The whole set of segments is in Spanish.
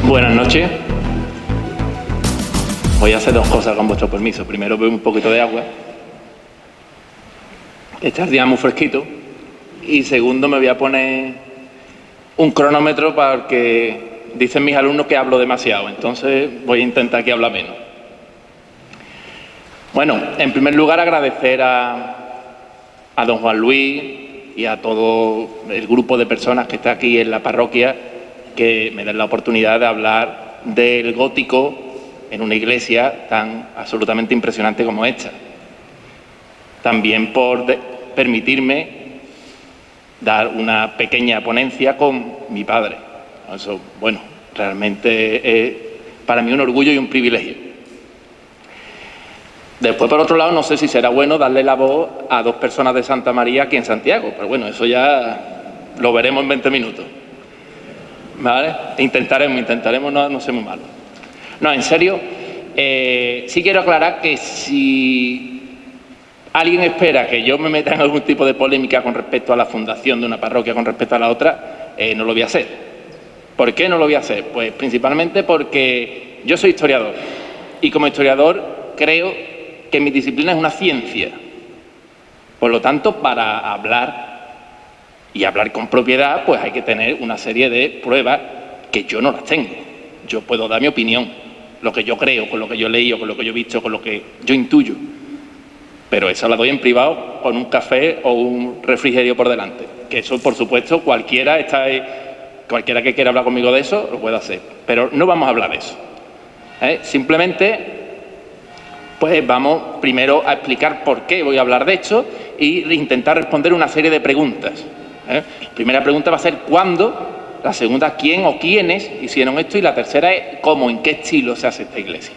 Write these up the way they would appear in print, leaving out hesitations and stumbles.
Buenas noches. Voy a hacer dos cosas con vuestro permiso. Primero bebo un poquito de agua. Está el día muy fresquito. Y segundo me voy a poner un cronómetro para que dicen mis alumnos que hablo demasiado. Entonces voy a intentar que hable menos. Bueno, en primer lugar agradecer a don Juan Luis y a todo el grupo de personas que está aquí en la parroquia que me den la oportunidad de hablar del gótico en una iglesia tan absolutamente impresionante como esta. También por permitirme dar una pequeña ponencia con mi padre. Eso, bueno, realmente es para mí un orgullo y un privilegio. Después, por otro lado, no sé si será bueno darle la voz a dos personas de Santa María aquí en Santiago, pero bueno, eso ya lo veremos en 20 minutos. ¿Vale? Intentaremos no ser muy malos. No, en serio, sí quiero aclarar que si alguien espera que yo me meta en algún tipo de polémica con respecto a la fundación de una parroquia con respecto a la otra, no lo voy a hacer. ¿Por qué no lo voy a hacer? Pues principalmente porque yo soy historiador y como historiador creo que mi disciplina es una ciencia. Por lo tanto, para hablar y hablar con propiedad, pues hay que tener una serie de pruebas que yo no las tengo. Yo puedo dar mi opinión, lo que yo creo, con lo que yo he leído, con lo que yo he visto, con lo que yo intuyo. Pero eso la doy en privado con un café o un refrigerio por delante. Que eso, por supuesto, cualquiera que quiera hablar conmigo de eso, lo puede hacer. Pero no vamos a hablar de eso. Simplemente, pues vamos primero a explicar por qué voy a hablar de esto e intentar responder una serie de preguntas. La primera pregunta va a ser ¿cuándo? La segunda, ¿quién o quiénes hicieron esto? Y la tercera es ¿cómo, en qué estilo se hace esta iglesia?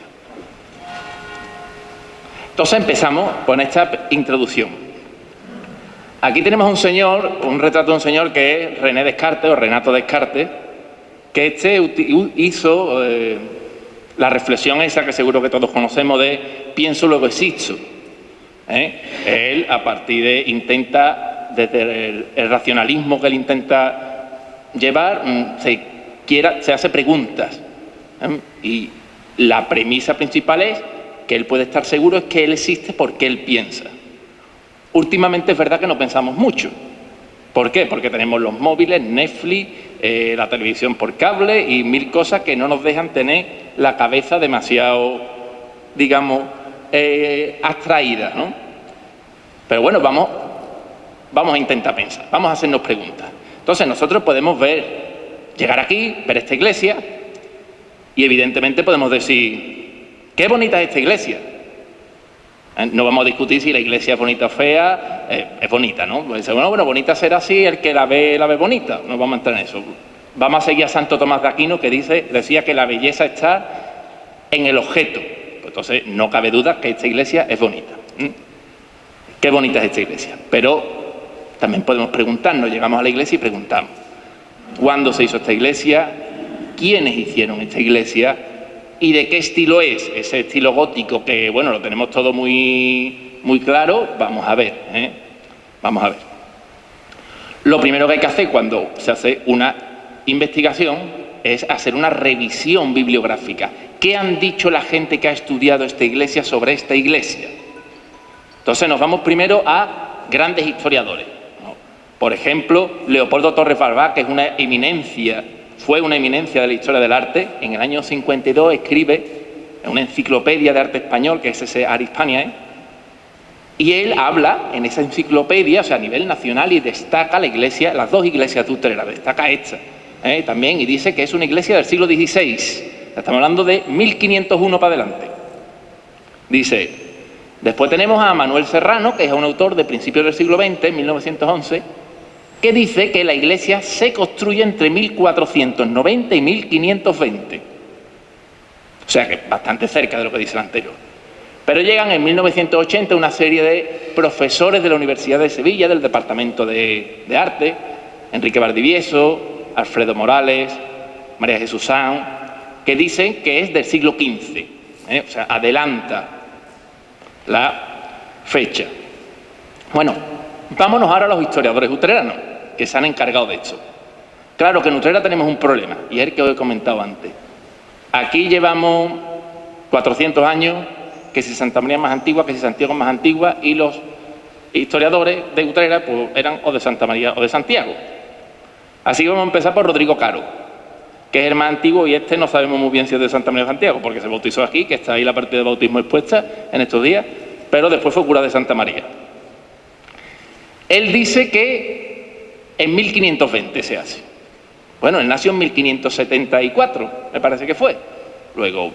Entonces empezamos con esta introducción. Aquí tenemos un retrato de un señor que es René Descartes o Renato Descartes, que hizo la reflexión esa que seguro que todos conocemos de pienso, luego existo. Él, a partir de desde el racionalismo que él intenta llevar, se hace preguntas. Y la premisa principal es que él puede estar seguro es que él existe porque él piensa. Últimamente es verdad que no pensamos mucho. ¿Por qué? Porque tenemos los móviles, Netflix, la televisión por cable y mil cosas que no nos dejan tener la cabeza demasiado, digamos, abstraída, ¿no? Pero bueno, vamos a intentar pensar, vamos a hacernos preguntas. Entonces nosotros podemos llegar aquí, ver esta iglesia y evidentemente podemos decir, qué bonita es esta iglesia. No vamos a discutir si la iglesia es bonita o fea, es bonita, ¿no? Pues dice, bueno, bonita será así, el que la ve bonita. No vamos a entrar en eso. Vamos a seguir a Santo Tomás de Aquino, que decía que la belleza está en el objeto. Pues entonces, no cabe duda que esta iglesia es bonita. Qué bonita es esta iglesia. Pero también podemos preguntarnos, llegamos a la iglesia y preguntamos, ¿cuándo se hizo esta iglesia? ¿Quiénes hicieron esta iglesia? ¿Y de qué estilo es? Ese estilo gótico que, bueno, lo tenemos todo muy, muy claro. Vamos a ver. Vamos a ver. Lo primero que hay que hacer cuando se hace una investigación es hacer una revisión bibliográfica. ¿Qué han dicho la gente que ha estudiado esta iglesia sobre esta iglesia? Entonces nos vamos primero a grandes historiadores. Por ejemplo, Leopoldo Torres Barbat, que es fue una eminencia de la historia del arte. En el año 52 escribe una enciclopedia de arte español, que es ese Ars Hispaniae, y él habla en esa enciclopedia, o sea, a nivel nacional, y destaca la iglesia, las dos iglesias de Utrera, destaca esta también, y dice que es una iglesia del siglo XVI. Estamos hablando de 1501 para adelante. Dice, después tenemos a Manuel Serrano, que es un autor de principios del siglo XX, 1911, que dice que la iglesia se construye entre 1490 y 1520. O sea, que bastante cerca de lo que dice el anterior. Pero llegan en 1980 una serie de profesores de la Universidad de Sevilla, del Departamento de Arte, Enrique Valdivieso, Alfredo Morales, María Jesús Sanz, que dicen que es del siglo XV. O sea, adelanta la fecha. Bueno, vámonos ahora a los historiadores utreranos, que se han encargado de esto. Claro que en Utrera tenemos un problema, y es el que os he comentado antes. Aquí llevamos 400 años, que si Santa María es más antigua, que si Santiago es más antigua, y los historiadores de Utrera pues, eran o de Santa María o de Santiago. Así que vamos a empezar por Rodrigo Caro, que es el más antiguo, y este no sabemos muy bien si es de Santa María o Santiago, porque se bautizó aquí, que está ahí la parte de bautismo expuesta en estos días, pero después fue cura de Santa María. Él dice que en 1520 se hace. Bueno, él nació en 1574, me parece que fue. Luego,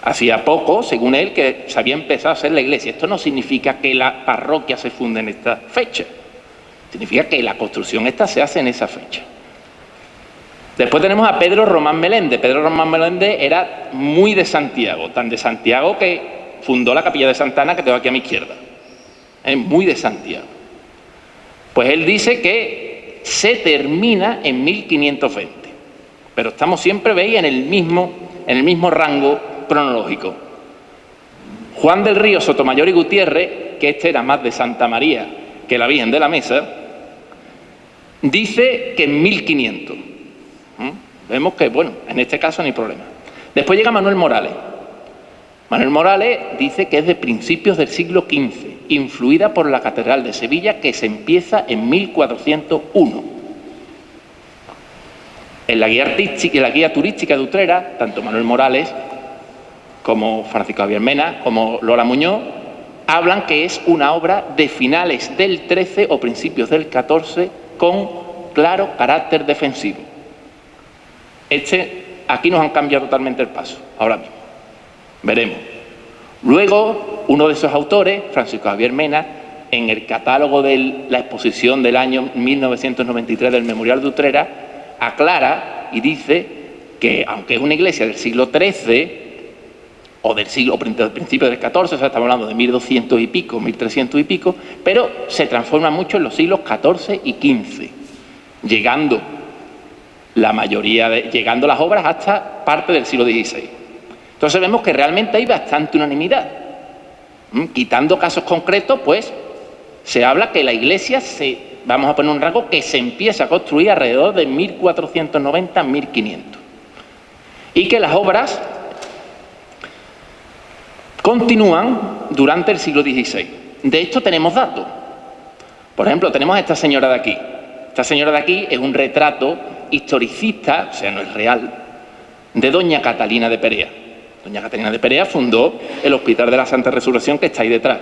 hacía poco, según él, que se había empezado a hacer la iglesia. Esto no significa que la parroquia se funde en esta fecha. Significa que la construcción esta se hace en esa fecha. Después tenemos a Pedro Román Meléndez. Pedro Román Meléndez era muy de Santiago, tan de Santiago que fundó la capilla de Santa Ana, que tengo aquí a mi izquierda. Es muy de Santiago. Pues él dice que se termina en 1520. Pero estamos siempre, veis, en el mismo rango cronológico. Juan del Río Sotomayor y Gutiérrez, que este era más de Santa María que la Virgen de la Mesa, dice que en 1500. Vemos que, bueno, en este caso no hay problema. Después llega Manuel Morales. Manuel Morales dice que es de principios del siglo XV, influida por la Catedral de Sevilla, que se empieza en 1401. En la guía turística de Utrera, tanto Manuel Morales como Francisco Javier Mena, como Lola Muñoz, hablan que es una obra de finales del XIII o principios del XIV con claro carácter defensivo. Aquí nos han cambiado totalmente el paso, ahora mismo. Veremos. Luego, uno de esos autores, Francisco Javier Mena, en el catálogo de la exposición del año 1993 del Memorial de Utrera, aclara y dice que, aunque es una iglesia del siglo XIII, o del principio del XIV, o sea, estamos hablando de 1200 y pico, 1300 y pico, pero se transforma mucho en los siglos XIV y XV, llegando las obras hasta parte del siglo XVI. Entonces vemos que realmente hay bastante unanimidad. Quitando casos concretos, pues se habla que la iglesia vamos a poner un rango que se empieza a construir alrededor de 1490-1500. Y que las obras continúan durante el siglo XVI. De esto tenemos datos. Por ejemplo, tenemos a esta señora de aquí. Esta señora de aquí es un retrato historicista, o sea, no es real, de doña Catalina de Perea. Doña Catalina de Perea fundó el Hospital de la Santa Resurrección, que está ahí detrás.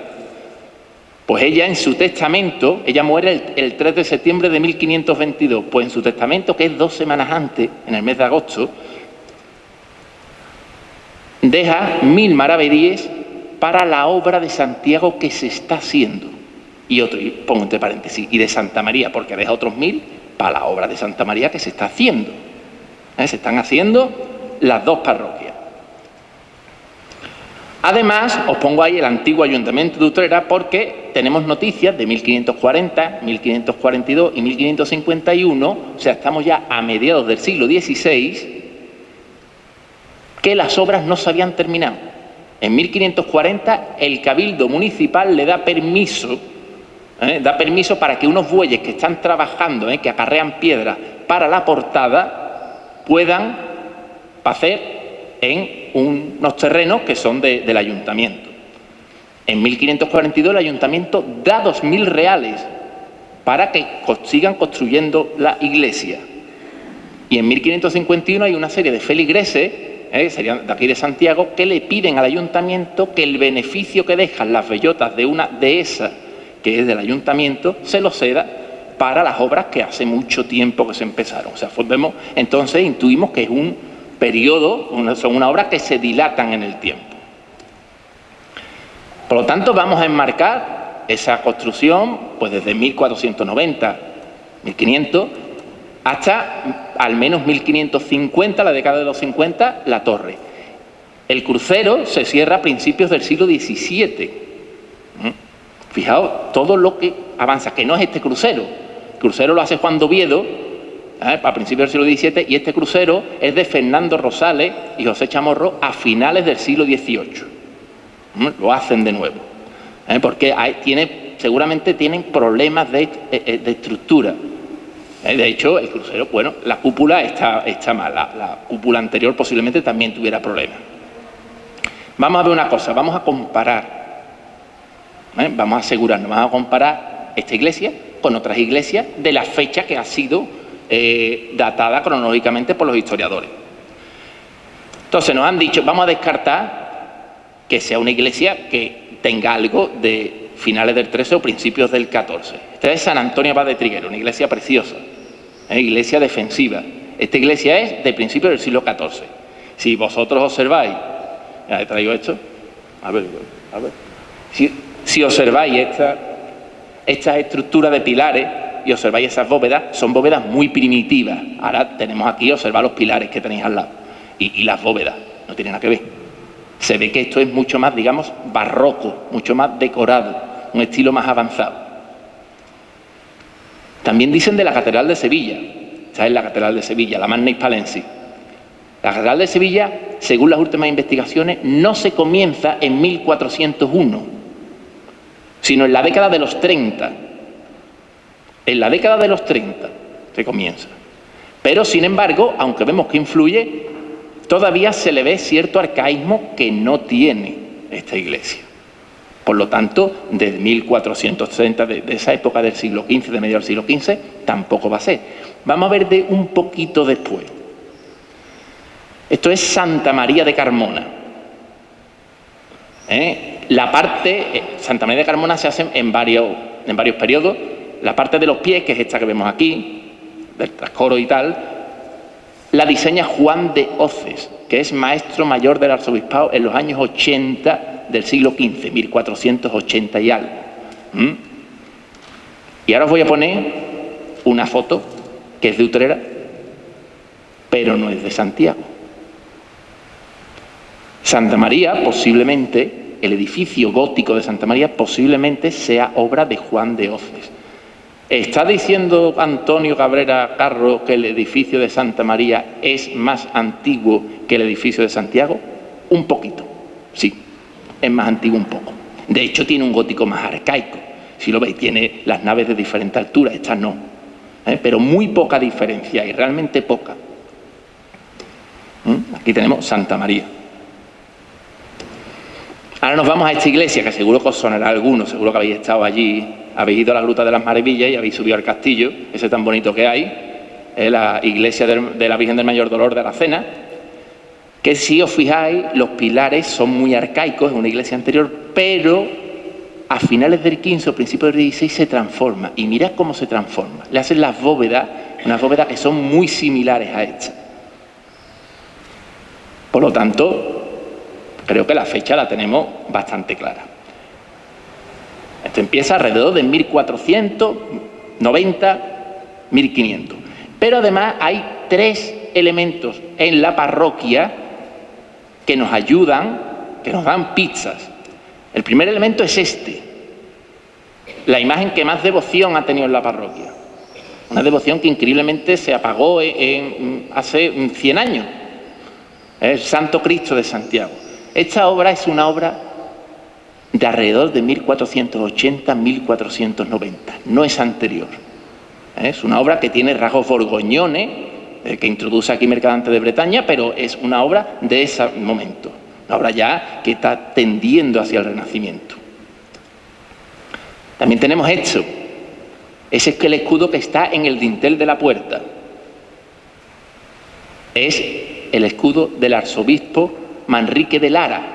Pues ella en su testamento, ella muere el 3 de septiembre de 1522, pues en su testamento, que es 2 semanas antes, en el mes de agosto, deja 1000 maravedíes para la obra de Santiago que se está haciendo. Y pongo entre paréntesis, y de Santa María, porque deja otros 1000 para la obra de Santa María que se está haciendo. Se están haciendo las dos parroquias. Además, os pongo ahí el antiguo Ayuntamiento de Utrera porque tenemos noticias de 1540, 1542 y 1551, o sea, estamos ya a mediados del siglo XVI, que las obras no se habían terminado. En 1540 el Cabildo Municipal le da permiso para que unos bueyes que están trabajando, que acarrean piedras para la portada, puedan hacer en unos terrenos que son del ayuntamiento. En 1542 el ayuntamiento da 2000 reales para que sigan construyendo la iglesia. Y en 1551 hay una serie de feligreses, serían de aquí de Santiago, que le piden al ayuntamiento que el beneficio que dejan las bellotas de una dehesa que es del ayuntamiento se lo ceda para las obras que hace mucho tiempo que se empezaron. O sea, entonces intuimos que es un periodo, son unas obras que se dilatan en el tiempo. Por lo tanto, vamos a enmarcar esa construcción pues desde 1490, 1500, hasta al menos 1550, la década de los 50, la torre. El crucero se cierra a principios del siglo XVII. Fijaos, todo lo que avanza, que no es este crucero. El crucero lo hace Juan de Oviedo, a principios del siglo XVII, y este crucero es de Fernando Rosales y José Chamorro a finales del siglo XVIII. Lo hacen de nuevo, porque seguramente tienen problemas de estructura. De hecho, el crucero, bueno, la cúpula está mal, la cúpula anterior posiblemente también tuviera problemas. Vamos a ver una cosa, vamos a comparar, vamos a asegurarnos, vamos a comparar esta iglesia con otras iglesias de la fecha que ha sido datada cronológicamente por los historiadores. Entonces nos han dicho, vamos a descartar que sea una iglesia que tenga algo de finales del 13 o principios del 14. Esta es San Antonio Abad de Trigueros, una iglesia preciosa, iglesia defensiva. Esta iglesia es de principios del siglo XIV. Si vosotros observáis, ya he traído esto, a ver. Si observáis estas estructuras de pilares y observáis esas bóvedas, son bóvedas muy primitivas. Ahora tenemos aquí, observar los pilares que tenéis al lado y las bóvedas, no tienen nada que ver. Se ve que esto es mucho más, digamos, barroco, mucho más decorado, un estilo más avanzado. También dicen de la Catedral de Sevilla, esta es la Catedral de Sevilla, la Magna Hispalensis. La Catedral de Sevilla, según las últimas investigaciones, no se comienza en 1401, sino en la década de los 30. En la década de los 30 se comienza. Pero, sin embargo, aunque vemos que influye, todavía se le ve cierto arcaísmo que no tiene esta iglesia. Por lo tanto, desde 1430, de esa época del siglo XV, de mediados del siglo XV, tampoco va a ser. Vamos a ver de un poquito después. Esto es Santa María de Carmona. La parte, Santa María de Carmona se hace en varios periodos. La parte de los pies, que es esta que vemos aquí, del trascoro y tal, la diseña Juan de Oces, que es maestro mayor del arzobispado en los años 80 del siglo XV, 1480 y algo. Y ahora os voy a poner una foto que es de Utrera, pero no es de Santiago. Santa María, posiblemente, el edificio gótico de Santa María, posiblemente sea obra de Juan de Oces. ¿Está diciendo Antonio Cabrera Carro que el edificio de Santa María es más antiguo que el edificio de Santiago? Un poquito, sí, es más antiguo un poco. De hecho, tiene un gótico más arcaico. Si lo veis, tiene las naves de diferente altura, estas no. Pero muy poca diferencia, y realmente poca. Aquí tenemos Santa María. Ahora nos vamos a esta iglesia, que seguro que os sonará a algunos, seguro que habéis estado allí, habéis ido a la Gruta de las Maravillas y habéis subido al castillo, ese tan bonito que hay, la iglesia de la Virgen del Mayor Dolor de Aracena, que si os fijáis, los pilares son muy arcaicos, es una iglesia anterior, pero a finales del XV o principios del XVI se transforma, y mirad cómo se transforma. Le hacen las bóvedas, unas bóvedas que son muy similares a estas. Por lo tanto, creo que la fecha la tenemos bastante clara. Esto empieza alrededor de 1490, 1500. Pero además hay tres elementos en la parroquia que nos ayudan, que nos dan pistas. El primer elemento es este, la imagen que más devoción ha tenido en la parroquia. Una devoción que increíblemente se apagó hace 100 años. El Santo Cristo de Santiago. Esta obra es una obra de alrededor de 1480-1490, no es anterior. Es una obra que tiene rasgos borgoñones, que introduce aquí Mercadante de Bretaña, pero es una obra de ese momento, una obra ya que está tendiendo hacia el Renacimiento. También tenemos esto, ese es el escudo que está en el dintel de la puerta. Es el escudo del arzobispo Manrique de Lara.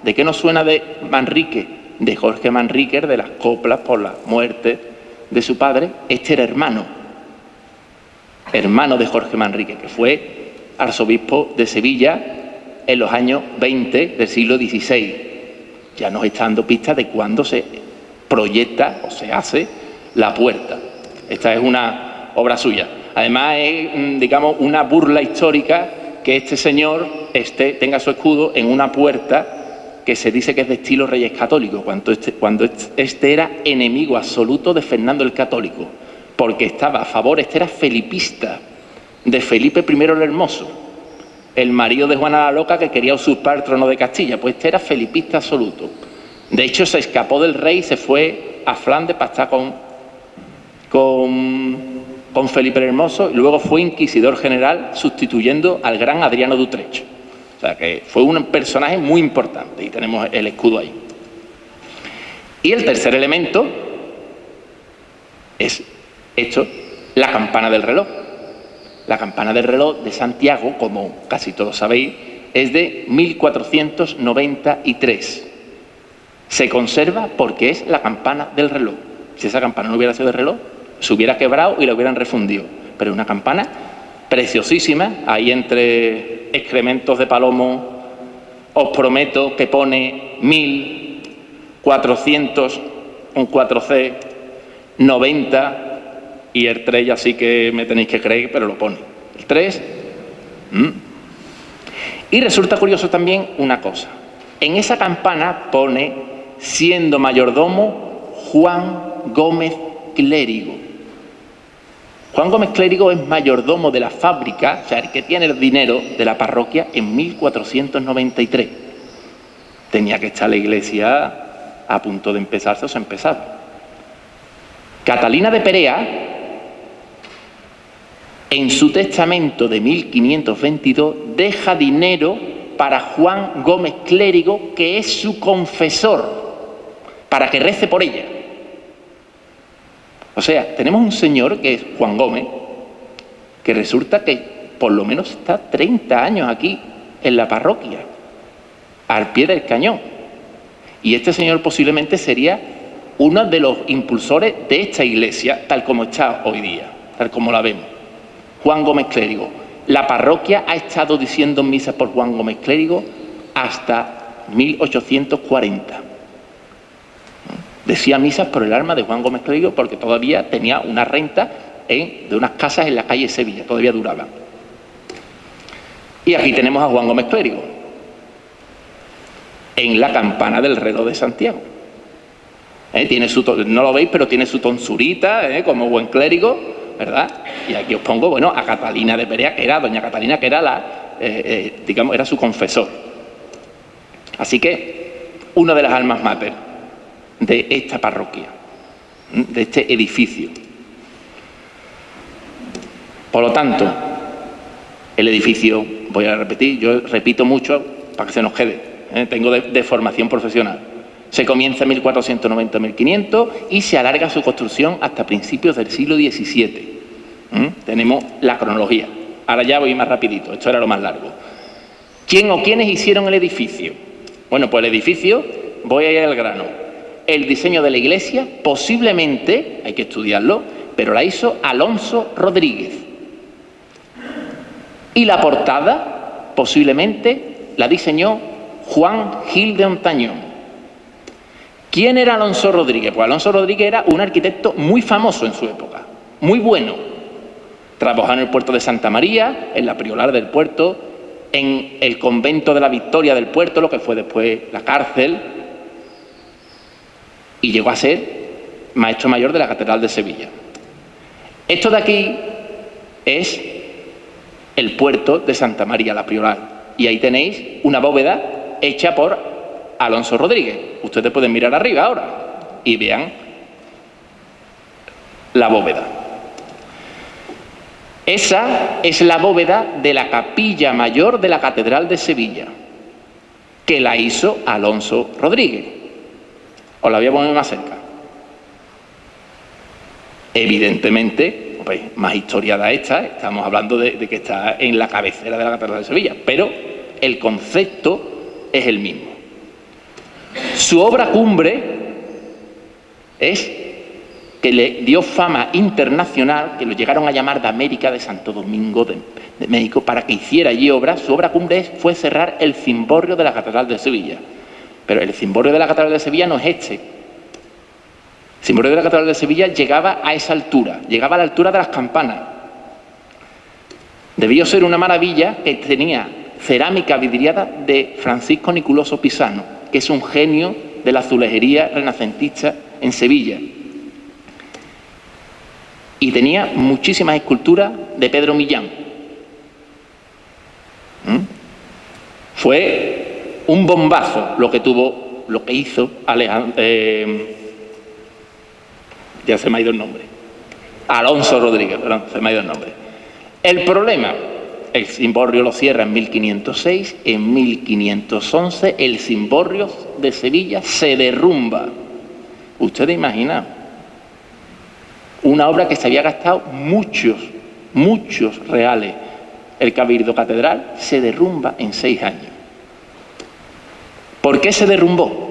¿De qué nos suena de Manrique? De Jorge Manrique, de las coplas por la muerte de su padre. Este era hermano de Jorge Manrique, que fue arzobispo de Sevilla en los años 20 del siglo XVI. Ya nos está dando pistas de cuándo se proyecta o se hace la puerta. Esta es una obra suya. Además es, digamos, una burla histórica que este señor tenga su escudo en una puerta que se dice que es de estilo Reyes Católicos, cuando este era enemigo absoluto de Fernando el Católico, porque estaba a favor, este era felipista, de Felipe I el Hermoso, el marido de Juana la Loca que quería usurpar el trono de Castilla, pues este era felipista absoluto. De hecho, se escapó del rey y se fue a Flandes para estar con con Felipe el Hermoso y luego fue inquisidor general sustituyendo al gran Adriano de Utrecht. O sea que fue un personaje muy importante y tenemos el escudo ahí. Y el tercer elemento es esto, la campana del reloj. La campana del reloj de Santiago, como casi todos sabéis, es de 1493. Se conserva porque es la campana del reloj. Si esa campana no hubiera sido de reloj, se hubiera quebrado y la hubieran refundido. Pero es una campana preciosísima, ahí entre excrementos de palomo. Os prometo que pone 1400, un 4C, 90, y el 3 ya sí que me tenéis que creer, pero lo pone. El 3. Y resulta curioso también una cosa. En esa campana pone, siendo mayordomo, Juan Gómez Clérigo. Juan Gómez Clérigo es mayordomo de la fábrica, o sea, el que tiene el dinero de la parroquia, en 1493. Tenía que estar la iglesia a punto de empezarse o se empezaba. Catalina de Perea, en su testamento de 1522, deja dinero para Juan Gómez Clérigo, que es su confesor, para que rece por ella. O sea, tenemos un señor que es Juan Gómez, que resulta que por lo menos está 30 años aquí en la parroquia, al pie del cañón. Y este señor posiblemente sería uno de los impulsores de esta iglesia, tal como está hoy día, tal como la vemos. Juan Gómez Clérigo. La parroquia ha estado diciendo misas por Juan Gómez Clérigo hasta 1840. Decía misas por el alma de Juan Gómez Clérigo porque todavía tenía una renta de unas casas en la calle Sevilla, todavía duraban. Y aquí tenemos a Juan Gómez Clérigo, en la campana del reloj de Santiago. Tiene no lo veis, pero tiene su tonsurita, como buen clérigo, ¿verdad? Y aquí os pongo, bueno, a Catalina de Perea, que era doña Catalina, que era digamos, era su confesor. Así que, una de las almas mater de esta parroquia, de este edificio. Por lo tanto, el edificio, voy a repetir, yo repito mucho para que se nos quede, tengo de formación profesional. Se comienza en 1490-1500 y se alarga su construcción hasta principios del siglo XVII. Tenemos la cronología. Ahora ya voy más rapidito, esto era lo más largo. ¿Quién o quiénes hicieron el edificio? Bueno, pues el edificio, voy a ir al grano. El diseño de la iglesia, posiblemente, hay que estudiarlo, pero la hizo Alonso Rodríguez. Y la portada, posiblemente, la diseñó Juan Gil de Ontañón. ¿Quién era Alonso Rodríguez? Pues Alonso Rodríguez era un arquitecto muy famoso en su época, muy bueno. Trabajó en el puerto de Santa María, en la Priolar del puerto, en el convento de la Victoria del puerto, lo que fue después la cárcel, y llegó a ser maestro mayor de la Catedral de Sevilla. Esto de aquí es el puerto de Santa María, la Priolar, y ahí tenéis una bóveda hecha por Alonso Rodríguez. Ustedes pueden mirar arriba ahora y vean la bóveda. Esa es la bóveda de la capilla mayor de la Catedral de Sevilla, que la hizo Alonso Rodríguez. Os la voy a poner más cerca. Evidentemente, pues, más historiada esta, estamos hablando de que está en la cabecera de la Catedral de Sevilla, pero el concepto es el mismo. Su obra cumbre es que le dio fama internacional, que lo llegaron a llamar de América, de Santo Domingo, de México, para que hiciera allí obras. Su obra cumbre fue cerrar el cimborrio de la Catedral de Sevilla. Pero el cimborrio de la Catedral de Sevilla no es este. El cimborrio de la Catedral de Sevilla llegaba a esa altura, llegaba a la altura de las campanas. Debió ser una maravilla que tenía cerámica vidriada de Francisco Niculoso Pisano, que es un genio de la azulejería renacentista en Sevilla. Y tenía muchísimas esculturas de Pedro Millán. Fue un bombazo lo que hizo Alejandro, ya se me ha ido el nombre, Alonso Rodríguez, perdón, se me ha ido el nombre. El problema, el cimborrio lo cierra en 1506, en 1511 el cimborrio de Sevilla se derrumba. Ustedes imaginan, una obra que se había gastado muchos reales. El Cabildo Catedral se derrumba en 6 años. ¿Por qué se derrumbó?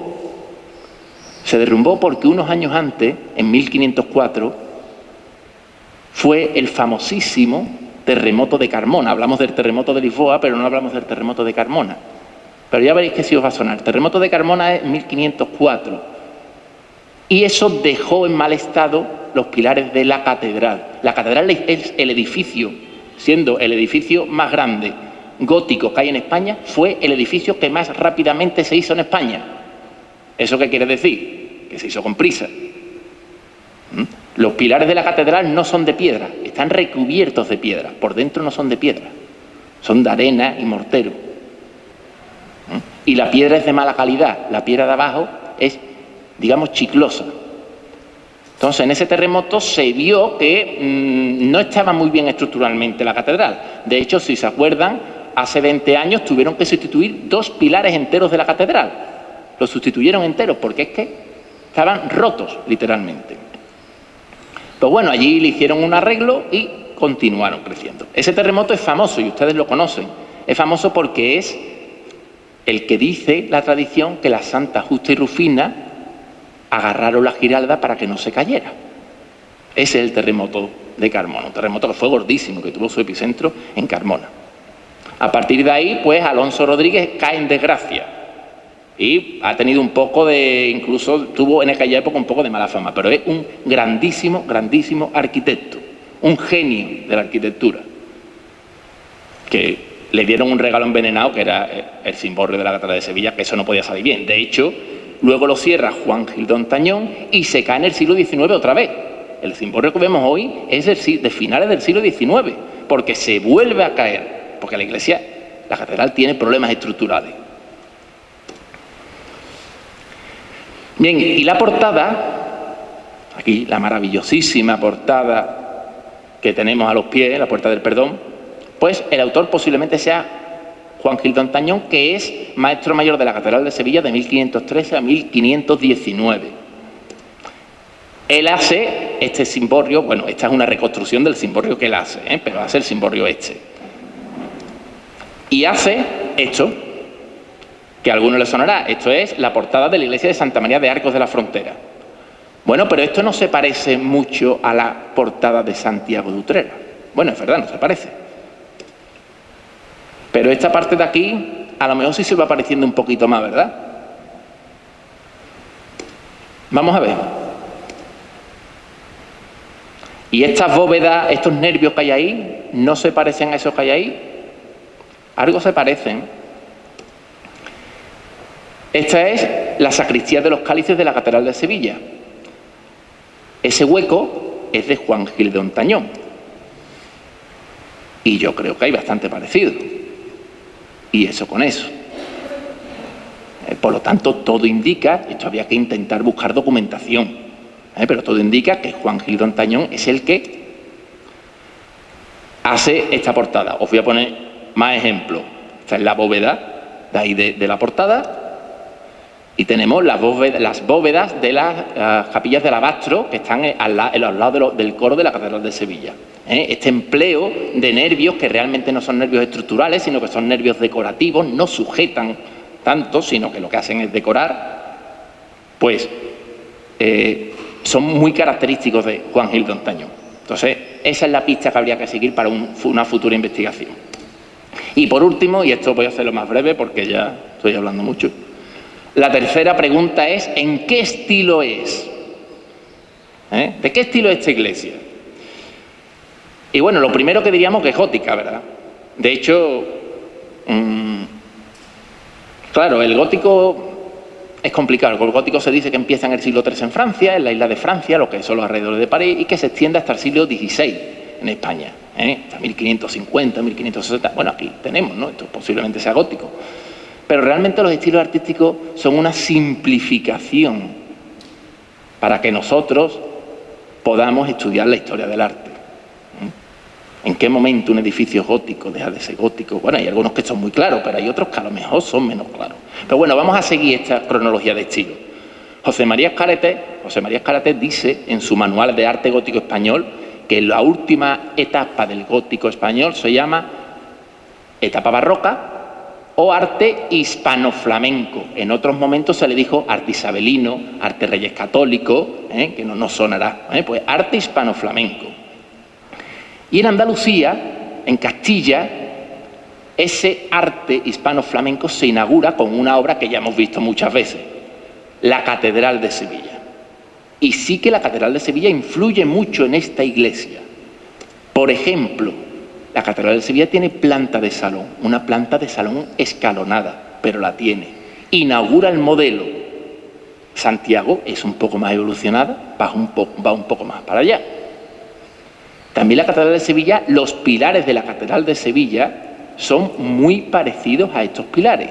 Se derrumbó porque unos años antes, en 1504, fue el famosísimo terremoto de Carmona. Hablamos del terremoto de Lisboa, pero no hablamos del terremoto de Carmona. Pero ya veréis que sí os va a sonar. El terremoto de Carmona es 1504. Y eso dejó en mal estado los pilares de la catedral. La catedral es el edificio, siendo el edificio más grande gótico que hay en España, fue el edificio que más rápidamente se hizo en España. ¿Eso qué quiere decir? Que se hizo con prisa. Los pilares de la catedral no son de piedra, están recubiertos de piedra. Por dentro no son de piedra, son de arena y mortero. Y la piedra es de mala calidad, la piedra de abajo es, digamos, chiclosa. Entonces, en ese terremoto se vio que no estaba muy bien estructuralmente la catedral. De hecho, si se acuerdan, hace 20 años tuvieron que sustituir 2 pilares enteros de la catedral. Los sustituyeron enteros porque es que estaban rotos, literalmente. Pues bueno, allí le hicieron un arreglo y continuaron creciendo. Ese terremoto es famoso y ustedes lo conocen. Es famoso porque es el que dice la tradición que la Santa Justa y Rufina agarraron la Giralda para que no se cayera. Ese es el terremoto de Carmona, un terremoto que fue gordísimo, que tuvo su epicentro en Carmona. A partir de ahí, pues Alonso Rodríguez cae en desgracia y ha tenido un poco de, incluso tuvo en aquella época un poco de mala fama, pero es un grandísimo arquitecto, un genio de la arquitectura, que le dieron un regalo envenenado que era el cimborrio de la Catedral de Sevilla, que eso no podía salir bien. De hecho, luego lo cierra Juan Gil de Hontañón y se cae en el siglo XIX otra vez. El cimborrio que vemos hoy es de finales del siglo XIX, porque se vuelve a caer, porque la iglesia, la catedral tiene problemas estructurales. Bien, y la portada, aquí la maravillosísima portada que tenemos a los pies, la Puerta del Perdón, pues el autor posiblemente sea Juan Gil de Hontañón, que es maestro mayor de la Catedral de Sevilla de 1513 a 1519. Él hace este cimborrio, bueno, esta es una reconstrucción del cimborrio que él hace, pero hace el cimborrio este. Y hace esto, que a algunos les sonará, esto es la portada de la iglesia de Santa María de Arcos de la Frontera. Bueno, pero esto no se parece mucho a la portada de Santiago de Utrera. Bueno, es verdad, no se parece. Pero esta parte de aquí, a lo mejor sí se va pareciendo un poquito más, ¿verdad? Vamos a ver. Y estas bóvedas, estos nervios que hay ahí, ¿no se parecen a esos que hay ahí? Algo se parecen. Esta es la sacristía de los cálices de la Catedral de Sevilla. Ese hueco es de Juan Gil de Hontañón. Y yo creo que hay bastante parecido. Y eso con eso. Por lo tanto, todo indica, esto había que intentar buscar documentación, pero todo indica que Juan Gil de Hontañón es el que hace esta portada. Os voy a poner más ejemplos. Esta es la bóveda de ahí de la portada. Y tenemos las bóvedas de las capillas del alabastro que están al lado del coro de la Catedral de Sevilla. Este empleo de nervios que realmente no son nervios estructurales, sino que son nervios decorativos, no sujetan tanto, sino que lo que hacen es decorar, pues son muy característicos de Juan Gil de Hontañón. Entonces, esa es la pista que habría que seguir para una futura investigación. Y por último, y esto voy a hacerlo más breve porque ya estoy hablando mucho, la tercera pregunta es, ¿en qué estilo es? ¿De qué estilo es esta iglesia? Y bueno, lo primero que diríamos que es gótica, ¿verdad? De hecho, claro, el gótico es complicado. El gótico se dice que empieza en el siglo III en Francia, en la isla de Francia, lo que son los alrededores de París, y que se extiende hasta el siglo XVI en España, hasta 1550, 1560. Bueno, aquí tenemos, ¿no? Esto posiblemente sea gótico. Pero realmente los estilos artísticos son una simplificación para que nosotros podamos estudiar la historia del arte. ¿En qué momento un edificio gótico deja de ser gótico? Bueno, hay algunos que son muy claros, pero hay otros que a lo mejor son menos claros. Pero bueno, vamos a seguir esta cronología de estilo. José María Escarate dice en su Manual de Arte Gótico Español que la última etapa del gótico español se llama etapa barroca o arte hispano-flamenco. En otros momentos se le dijo arte isabelino, arte reyes católico, que no sonará, pues arte hispano-flamenco. Y en Andalucía, en Castilla, ese arte hispano-flamenco se inaugura con una obra que ya hemos visto muchas veces, la Catedral de Sevilla. Y sí que la Catedral de Sevilla influye mucho en esta iglesia. Por ejemplo, la Catedral de Sevilla tiene planta de salón, una planta de salón escalonada, pero la tiene. Inaugura el modelo. Santiago es un poco más evolucionada, va un poco más para allá. También la Catedral de Sevilla, los pilares de la Catedral de Sevilla son muy parecidos a estos pilares.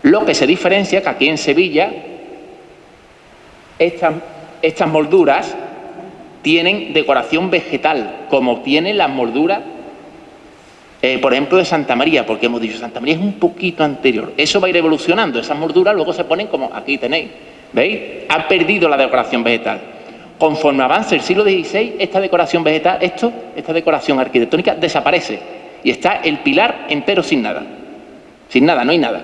Lo que se diferencia es que aquí en Sevilla estas molduras tienen decoración vegetal, como tienen las molduras, por ejemplo, de Santa María, porque hemos dicho Santa María es un poquito anterior. Eso va a ir evolucionando, esas molduras luego se ponen como aquí tenéis, ¿veis? Ha perdido la decoración vegetal. Conforme avance el siglo XVI, esta decoración vegetal, esta decoración arquitectónica desaparece y está el pilar entero sin nada. Sin nada, no hay nada,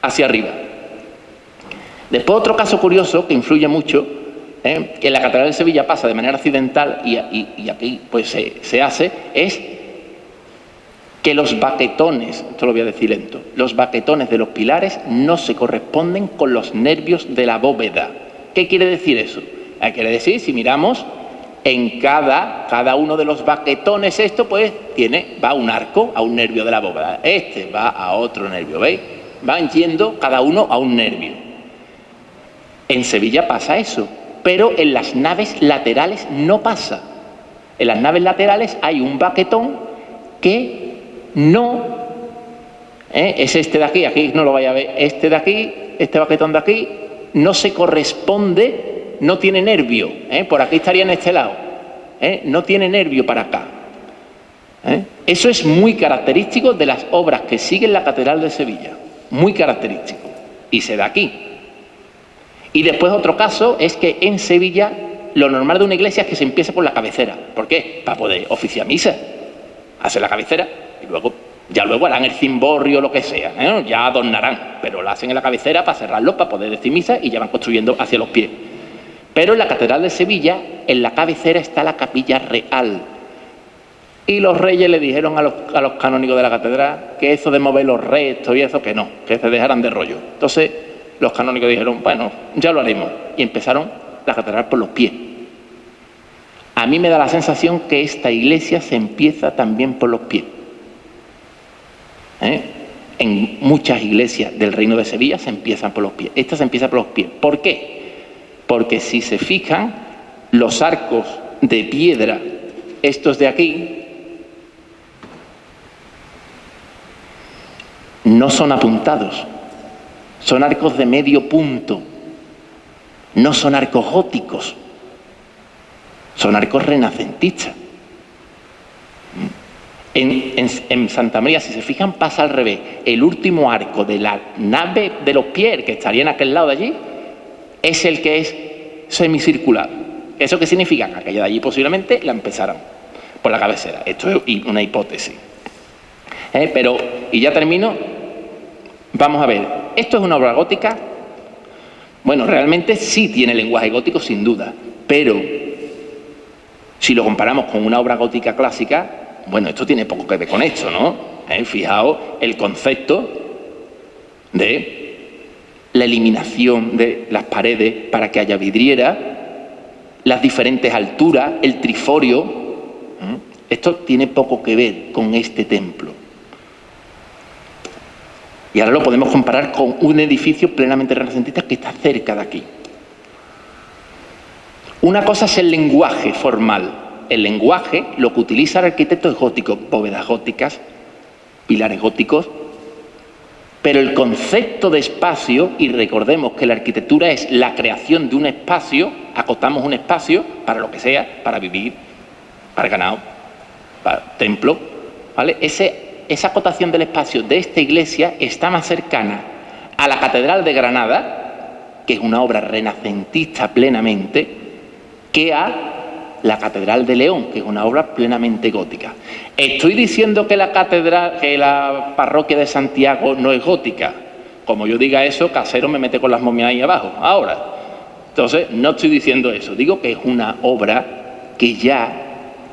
hacia arriba. Después otro caso curioso que influye mucho, que en la Catedral de Sevilla pasa de manera accidental y aquí pues se hace, es que los baquetones, esto lo voy a decir lento, los baquetones de los pilares no se corresponden con los nervios de la bóveda. ¿Qué quiere decir eso? Quiere decir, si miramos, en cada uno de los baquetones esto pues va un arco a un nervio de la bóveda. Este va a otro nervio, ¿veis? Van yendo cada uno a un nervio. En Sevilla pasa eso, pero en las naves laterales no pasa. En las naves laterales hay un baquetón que no es este de aquí no lo vaya a ver, este de aquí, este baquetón de aquí, no se corresponde, no tiene nervio, por aquí estaría en este lado, no tiene nervio para acá. Eso es muy característico de las obras que siguen la Catedral de Sevilla, muy característico, y se da aquí. Y después otro caso es que en Sevilla lo normal de una iglesia es que se empiece por la cabecera. ¿Por qué? Para poder oficiar misa. Hace la cabecera y luego harán el cimborrio o lo que sea, ya adornarán, pero lo hacen en la cabecera para cerrarlo, para poder decir misa y ya van construyendo hacia los pies. Pero en la Catedral de Sevilla, en la cabecera está la capilla real. Y los reyes le dijeron a los canónigos de la catedral que eso de mover los restos y eso que no, que se dejaran de rollo. Entonces los canónigos dijeron, bueno, ya lo haremos. Y empezaron la catedral por los pies. A mí me da la sensación que esta iglesia se empieza también por los pies. En muchas iglesias del Reino de Sevilla se empiezan por los pies. Esta se empieza por los pies. ¿Por qué? Porque si se fijan, los arcos de piedra, estos de aquí, no son apuntados. Son arcos de medio punto. No son arcos góticos. Son arcos renacentistas. En Santa María, si se fijan, pasa al revés. El último arco de la nave de los pies, que estaría en aquel lado de allí, es el que es semicircular. ¿Eso qué significa? Que aquella de allí posiblemente la empezaron por la cabecera. Esto es una hipótesis. Pero, y ya termino, vamos a ver. ¿Esto es una obra gótica? Bueno, realmente sí tiene lenguaje gótico, sin duda. Pero, si lo comparamos con una obra gótica clásica, bueno, esto tiene poco que ver con esto, ¿no? Fijaos el concepto de la eliminación de las paredes para que haya vidriera, las diferentes alturas, el triforio. Esto tiene poco que ver con este templo. Y ahora lo podemos comparar con un edificio plenamente renacentista que está cerca de aquí. Una cosa es el lenguaje formal. El lenguaje, lo que utiliza el arquitecto es gótico, bóvedas góticas, pilares góticos, Pero el concepto de espacio, y recordemos que la arquitectura es la creación de un espacio, acotamos un espacio para lo que sea, para vivir, para ganado, para templo, ¿vale? Esa acotación del espacio de esta iglesia está más cercana a la Catedral de Granada, que es una obra renacentista plenamente, que a la Catedral de León, que es una obra plenamente gótica. ¿Estoy diciendo que la parroquia de Santiago no es gótica? Como yo diga eso, Casero me mete con las momias ahí abajo, ahora. Entonces, no estoy diciendo eso, digo que es una obra que ya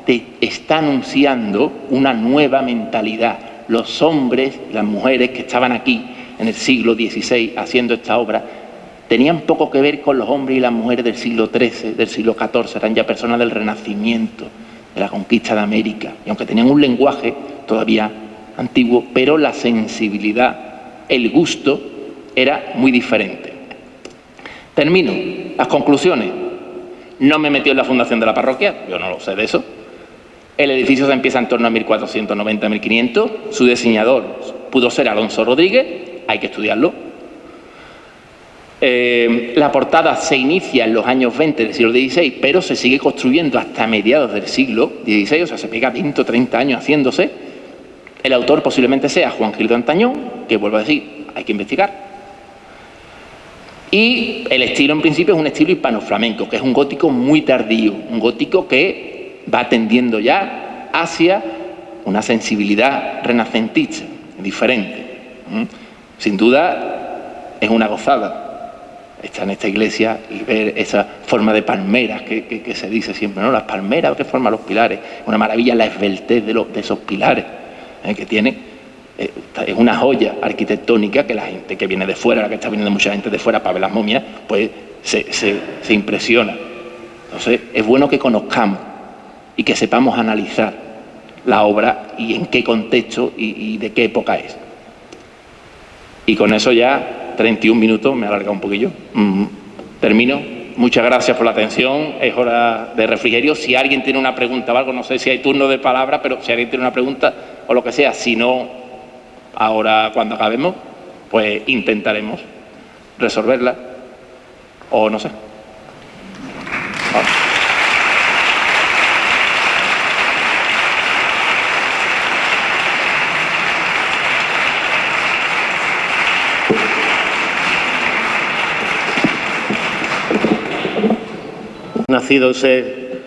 te está anunciando una nueva mentalidad. Los hombres, las mujeres que estaban aquí en el siglo XVI haciendo esta obra, tenían poco que ver con los hombres y las mujeres del siglo XIII, del siglo XIV, eran ya personas del Renacimiento, de la conquista de América, y aunque tenían un lenguaje todavía antiguo, pero la sensibilidad, el gusto, era muy diferente. Termino. Las conclusiones. No me metió en la fundación de la parroquia, yo no lo sé de eso. El edificio se empieza en torno a 1490-1500, su diseñador pudo ser Alonso Rodríguez, hay que estudiarlo. La portada se inicia en los años 20 del siglo XVI, pero se sigue construyendo hasta mediados del siglo XVI, o sea, se pega 20 o 30 años haciéndose. El autor posiblemente sea Juan Gil de Antañón, que vuelvo a decir, hay que investigar. Y el estilo en principio es un estilo hispano-flamenco, que es un gótico muy tardío, un gótico que va tendiendo ya hacia una sensibilidad renacentista, diferente. Sin duda es una gozada estar en esta iglesia y ver esa forma de palmeras que se dice siempre, ¿no? Las palmeras que forman los pilares, una maravilla la esbeltez de esos pilares que tienen, es una joya arquitectónica que la gente que viene de fuera, la que está viniendo mucha gente de fuera para ver las momias, pues se impresiona. Entonces es bueno que conozcamos y que sepamos analizar la obra y en qué contexto y de qué época es. Y con eso ya 31 minutos, me he alargado un poquillo. Termino. Muchas gracias por la atención. Es hora de refrigerio. Si alguien tiene una pregunta o algo, no sé si hay turno de palabra, pero si alguien tiene una pregunta o lo que sea, si no, ahora cuando acabemos, pues intentaremos resolverla o no sé. Vale. Nacido ser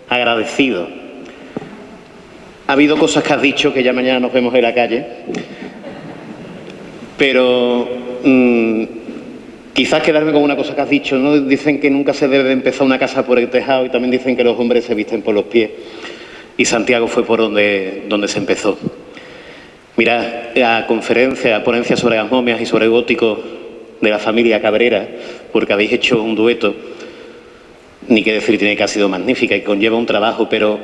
agradecido. Ha habido cosas que has dicho que ya mañana nos vemos en la calle, pero quizás quedarme con una cosa que has dicho, ¿no? Dicen que nunca se debe de empezar una casa por el tejado y también dicen que los hombres se visten por los pies, y Santiago fue por donde se empezó. Mira, la ponencia sobre las momias y sobre el gótico de la familia Cabrera, porque habéis hecho un dueto, ni qué decir tiene que ha sido magnífica y conlleva un trabajo, pero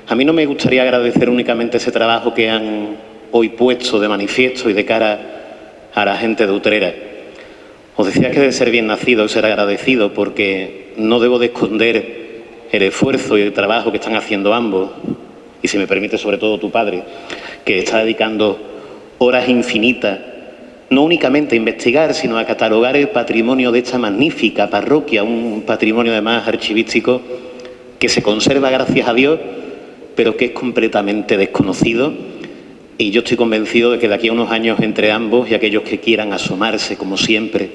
a mí no me gustaría agradecer únicamente ese trabajo que han hoy puesto de manifiesto y de cara a la gente de Utrera. Os decía que debe ser bien nacido y ser agradecido, porque no debo de esconder el esfuerzo y el trabajo que están haciendo ambos, y si me permite sobre todo tu padre, que está dedicando horas infinitas no únicamente a investigar, sino a catalogar el patrimonio de esta magnífica parroquia, un patrimonio además archivístico que se conserva gracias a Dios, pero que es completamente desconocido. Y yo estoy convencido de que de aquí a unos años entre ambos y aquellos que quieran asomarse, como siempre,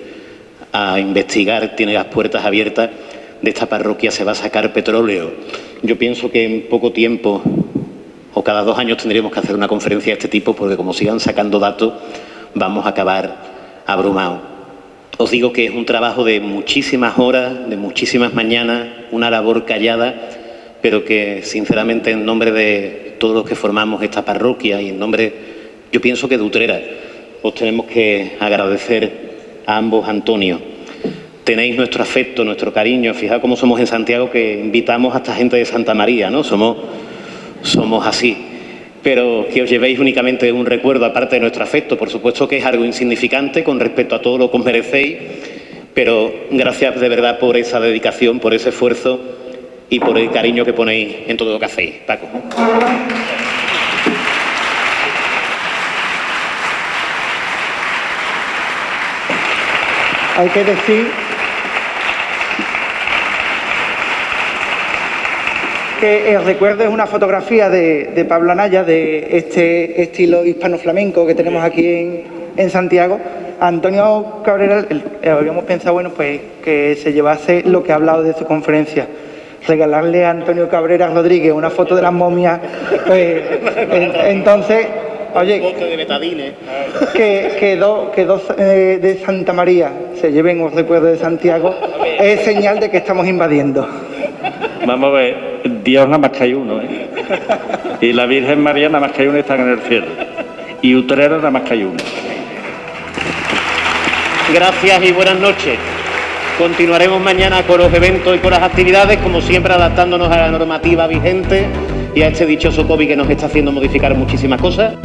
a investigar, tiene las puertas abiertas, de esta parroquia se va a sacar petróleo. Yo pienso que en poco tiempo, o cada 2 años, tendríamos que hacer una conferencia de este tipo, porque como sigan sacando datos, vamos a acabar abrumados. Os digo que es un trabajo de muchísimas horas, de muchísimas mañanas, una labor callada, pero que sinceramente en nombre de todos los que formamos esta parroquia y en nombre, yo pienso que de Utrera, os tenemos que agradecer a ambos Antonio. Tenéis nuestro afecto, nuestro cariño. Fijaos cómo somos en Santiago, que invitamos a esta gente de Santa María, ¿no? Somos así. Pero que os llevéis únicamente un recuerdo, aparte de nuestro afecto. Por supuesto que es algo insignificante con respecto a todo lo que os merecéis, pero gracias de verdad por esa dedicación, por ese esfuerzo y por el cariño que ponéis en todo lo que hacéis. Paco. hay que decir que el recuerdo es una fotografía de Pablo Anaya, de este estilo hispano-flamenco que tenemos aquí en Santiago. Antonio Cabrera, habíamos pensado, bueno, pues que se llevase lo que ha hablado de su conferencia. Regalarle a Antonio Cabrera Rodríguez una foto de las momias. Entonces, oye, que dos de Santa María se lleven un recuerdo de Santiago es señal de que estamos invadiendo. Vamos a ver, Dios nada más que hay uno, ¿eh? Y la Virgen María nada más que hay uno y están en el cielo. Y Utrera nada más que hay uno. Gracias y buenas noches. Continuaremos mañana con los eventos y con las actividades, como siempre adaptándonos a la normativa vigente y a este dichoso COVID que nos está haciendo modificar muchísimas cosas.